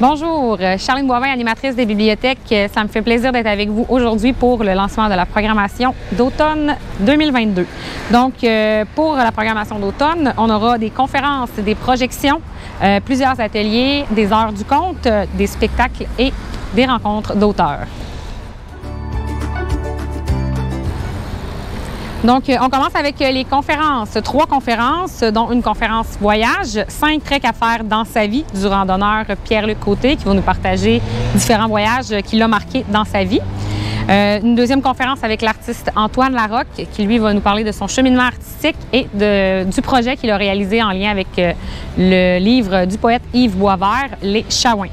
Bonjour, Charline Boivin, animatrice des bibliothèques. Ça me fait plaisir d'être avec vous aujourd'hui pour le lancement de la programmation d'automne 2022. Donc, pour la programmation d'automne, on aura des conférences, des projections, plusieurs ateliers, des heures du conte, des spectacles et des rencontres d'auteurs. Donc, on commence avec les conférences. 3 conférences, dont une conférence voyage, 5 treks à faire dans sa vie du randonneur Pierre-Luc Côté qui va nous partager différents voyages qui l'ont marqué dans sa vie. Une deuxième conférence avec l'artiste Antoine Larocque qui, lui, va nous parler de son cheminement artistique et du projet qu'il a réalisé en lien avec le livre du poète Yves Boisvert, Les Chahouins.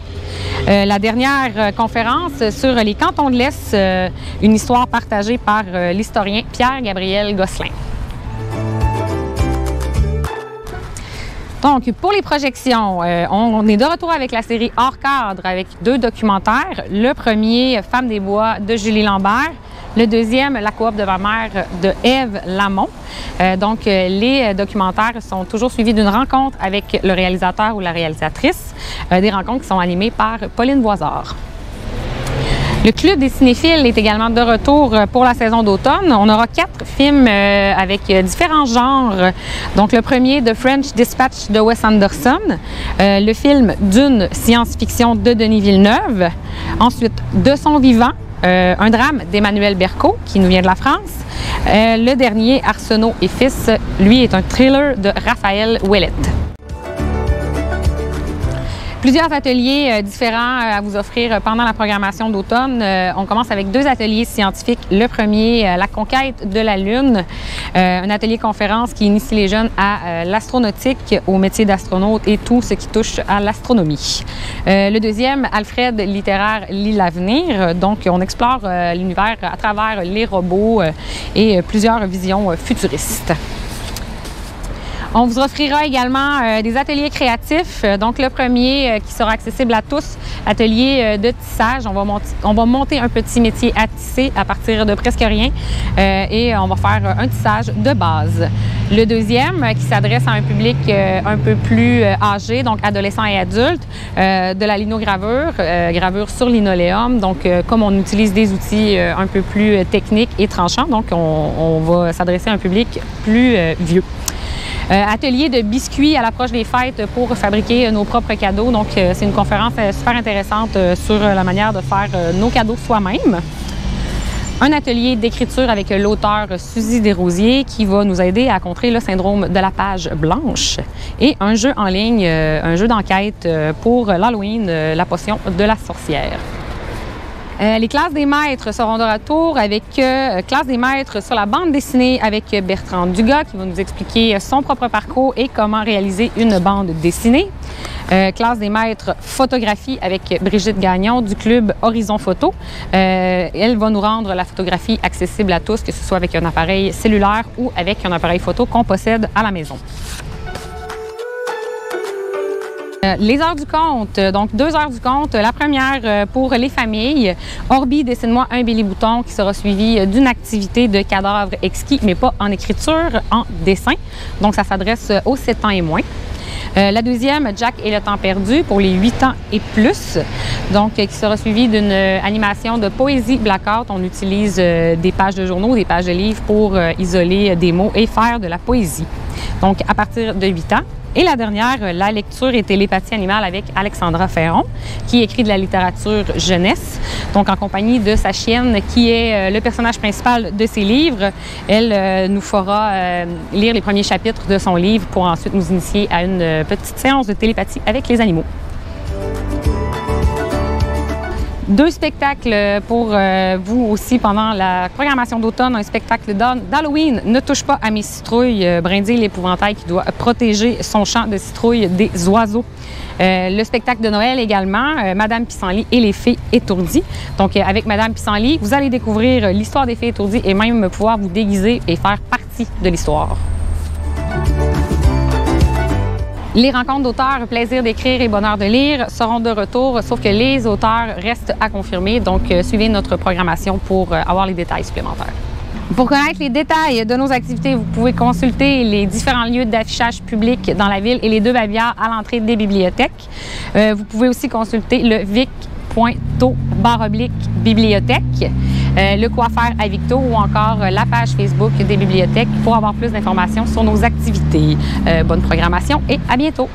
La dernière conférence sur les cantons de l'Est, une histoire partagée par l'historien Pierre-Gabriel Gosselin. Donc, pour les projections, on est de retour avec la série Hors cadre avec 2 documentaires. Le premier, Femmes des bois de Julie Lambert. Le deuxième, La coop de ma mère de Ève Lamont. Donc, les documentaires sont toujours suivis d'une rencontre avec le réalisateur ou la réalisatrice. Des rencontres qui sont animées par Pauline Boisard. Le Club des cinéphiles est également de retour pour la saison d'automne. On aura 4 films avec différents genres. Donc, le premier, The French Dispatch de Wes Anderson. Le film Dune, science-fiction de Denis Villeneuve. Ensuite, De son vivant, un drame d'Emmanuel Berco, qui nous vient de la France. Le dernier, Arsenault et fils, lui, est un thriller de Raphaël Ouellette. Plusieurs ateliers différents à vous offrir pendant la programmation d'automne. On commence avec 2 ateliers scientifiques. Le premier, la conquête de la Lune, un atelier conférence qui initie les jeunes à l'astronautique, au métier d'astronaute et tout ce qui touche à l'astronomie. Le deuxième, Alfred littéraire lit l'avenir. Donc, on explore l'univers à travers les robots et plusieurs visions futuristes. On vous offrira également des ateliers créatifs. Donc, le premier qui sera accessible à tous, atelier de tissage. On va monter un petit métier à tisser à partir de presque rien et on va faire un tissage de base. Le deuxième qui s'adresse à un public un peu plus âgé, donc adolescents et adultes, de la linogravure, gravure sur linoléum. Donc, comme on utilise des outils un peu plus techniques et tranchants, donc on va s'adresser à un public plus vieux. Atelier de biscuits à l'approche des fêtes pour fabriquer nos propres cadeaux. Donc, c'est une conférence super intéressante sur la manière de faire nos cadeaux soi-même. Un atelier d'écriture avec l'auteur Suzy Desrosiers qui va nous aider à contrer le syndrome de la page blanche. Et un jeu en ligne, un jeu d'enquête pour l'Halloween, la potion de la sorcière. Les classes des maîtres seront de retour avec classe des maîtres sur la bande dessinée avec Bertrand Dugas qui va nous expliquer son propre parcours et comment réaliser une bande dessinée. Classe des maîtres photographie avec Brigitte Gagnon du club Horizon Photo. Elle va nous rendre la photographie accessible à tous, que ce soit avec un appareil cellulaire ou avec un appareil photo qu'on possède à la maison. Les heures du conte, donc 2 heures du conte. La première pour les familles, Orbi, dessine-moi un Billy Bouton qui sera suivi d'une activité de cadavre exquis, mais pas en écriture, en dessin. Donc ça s'adresse aux 7 ans et moins. La deuxième, Jack et le temps perdu pour les 8 ans et plus, donc qui sera suivie d'une animation de poésie blackout. On utilise des pages de journaux, des pages de livres pour isoler des mots et faire de la poésie. Donc à partir de 8 ans. Et la dernière, la lecture et télépathie animale avec Alexandra Ferron, qui écrit de la littérature jeunesse, donc en compagnie de sa chienne, qui est le personnage principal de ses livres. Elle nous fera lire les premiers chapitres de son livre pour ensuite nous initier à une petite séance de télépathie avec les animaux. 2 spectacles pour vous aussi pendant la programmation d'automne. Un spectacle d'Halloween, Ne touche pas à mes citrouilles, Brindille l'épouvantail qui doit protéger son champ de citrouilles des oiseaux. Le spectacle de Noël également, Madame Pissenlit et les fées étourdies. Donc avec Madame Pissenlit, vous allez découvrir l'histoire des fées étourdies et même pouvoir vous déguiser et faire partie de l'histoire. Les rencontres d'auteurs, plaisir d'écrire et bonheur de lire seront de retour, sauf que les auteurs restent à confirmer. Donc, suivez notre programmation pour avoir les détails supplémentaires. Pour connaître les détails de nos activités, vous pouvez consulter les différents lieux d'affichage public dans la ville et les 2 babillard à l'entrée des bibliothèques. Vous pouvez aussi consulter le vic.to/bibliothèque, le quoi faire à Victo ou encore la page Facebook des bibliothèques pour avoir plus d'informations sur nos activités. Bonne programmation et à bientôt!